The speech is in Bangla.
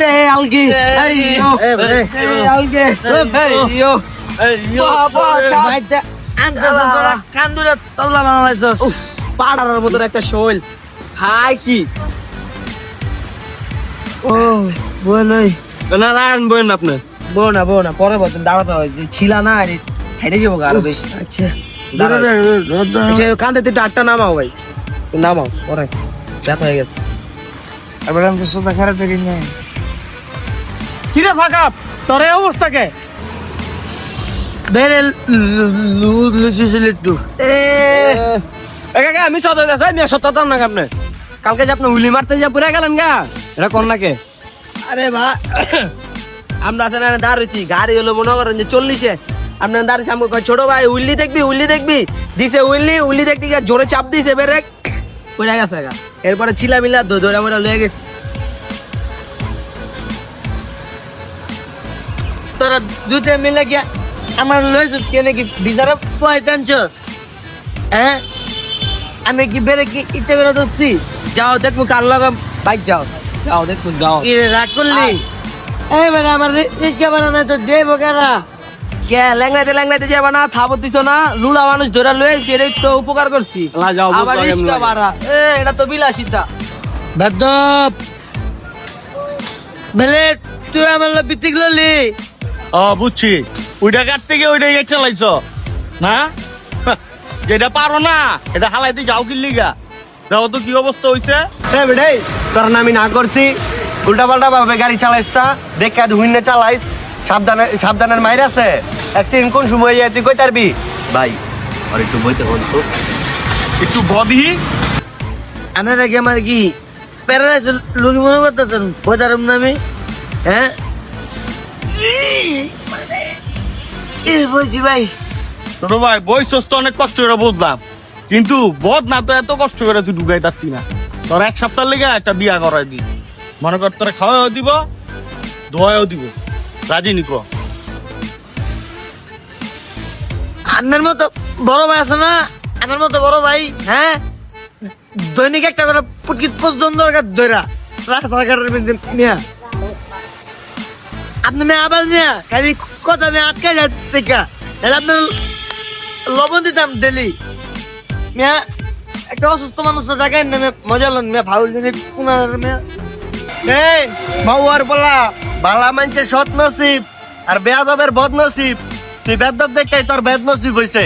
দে আলগি এই ইয়ো এই আলগি এই ইয়ো বাবা চাইতে আন্দরা কান্দুরা তবলা বানাইছস পাড়ার মতো একটা শৈল হাই কি ও বলই না রান বলেন আপনি বো না পরে বলতেন দাঁড়াতে হয় যে ছিলা না আর হেঁটে যাবো আরো বেশি আচ্ছা আচ্ছা কান্দে তুই আটটা নামাও ভাই নামাও পরে ব্যথা হয়ে গেছে এবার আমি তো সোফা খারাপ দেখি না কিরে ফাঁকা তোর এই অবস্থাকে বেরে লুচিছিল একটু কাকা আমি সত আমি সততা না আপনি কালকে যে আপনি হুলি মারতে যা পুরা গেলেন গা এটা কোন নাকে আরে ভা আমরা তো না দাঁড়িয়েছি গাড়ি হলো মনে করেন যে 40-এ আপনার দাঁড়িয়েছি আমাকে কয় ছোট ভাই উল্লি দেখবি দিছে উল্লি দেখতে গিয়ে জোরে চাপ দিছে বেরে পড়ে গেছে গা এরপরে ছিলা মিলা ধরে আমরা লয়ে গেছি তোরা দুতে মিলে গিয়া আমার লয়েছিস কে নাকি বিচারা পয়তানছ হ্যাঁ আমি কি বেরে কি ইচ্ছে করে দোস্তি যাও দেখবো কার লাগা বাইক যাও দেখবো যাও রাগ করলি এই বেটা আমার রিক্সা বানানো তো দেবো কেনা কে ল্যাংলাইতে যাবা না থাবো দিছ না লুলা মানুষ ধরে লয়েছি এটাই তো উপকার করছি যাও আবার রিক্সা ভাড়া এটা তো বিলাসিতা বেদব বেলে তুই আমার বিতিক ললি বুঝছি ওইটা কাটতে গিয়ে ওইটাই চালাইছ না যেটা পারো না এটা হালাইতে যাও কিনলি গা যাও তো কি অবস্থা হইছে বেটাই তোর আমি না করছি উল্টা পাল্টা ভাবে গাড়ি চালাইস না দেখে হুইনে চালাইস সাবধানের মাইর আছে অ্যাক্সিডেন্ট কোন সময় যায় তুই কই তারবি ভাই আর একটু বইতে বলতো একটু বদি আমার আগে আমার কি প্যারালাইজ লোক মনে করতেছেন বোঝারম না আমি হ্যাঁ বলছি ভাই ছোট ভাই বইছস তো অনেক কষ্ট করে বুঝলাম কিন্তু বদ না তো এত কষ্ট করে তুই ঢুকাই পারতি না তোর এক সপ্তাহ লেগে একটা বিয়া করাই দি মনে কর তোরা খাওয়াও দিব ধোয়াও দিব রাজি নিকো আপনার মতো বড় ভাই আছে না আমার মতো বড় ভাই হ্যাঁ দৈনিক একটা করে পুটকি পর্যন্ত ধরা রাস্তাঘাটের মধ্যে মিয়া আপনি মেয়ে আবার মিয়া খালি কথা মেয়ে আটকে যাচ্ছে তাহলে আপনার লবণ দিতাম ডেলি মিয়া একটা অসুস্থ মানুষ জায়গায় নেমে মজা লন মেয়া ভাউল দিনে পুনার মেয়া এই মাউয়ার বলা বালা মানছে সৎ নসিব আর বেয়াদবের বদ নসিব তুই বেদব দেখে তোর বেদ নসিব হইছে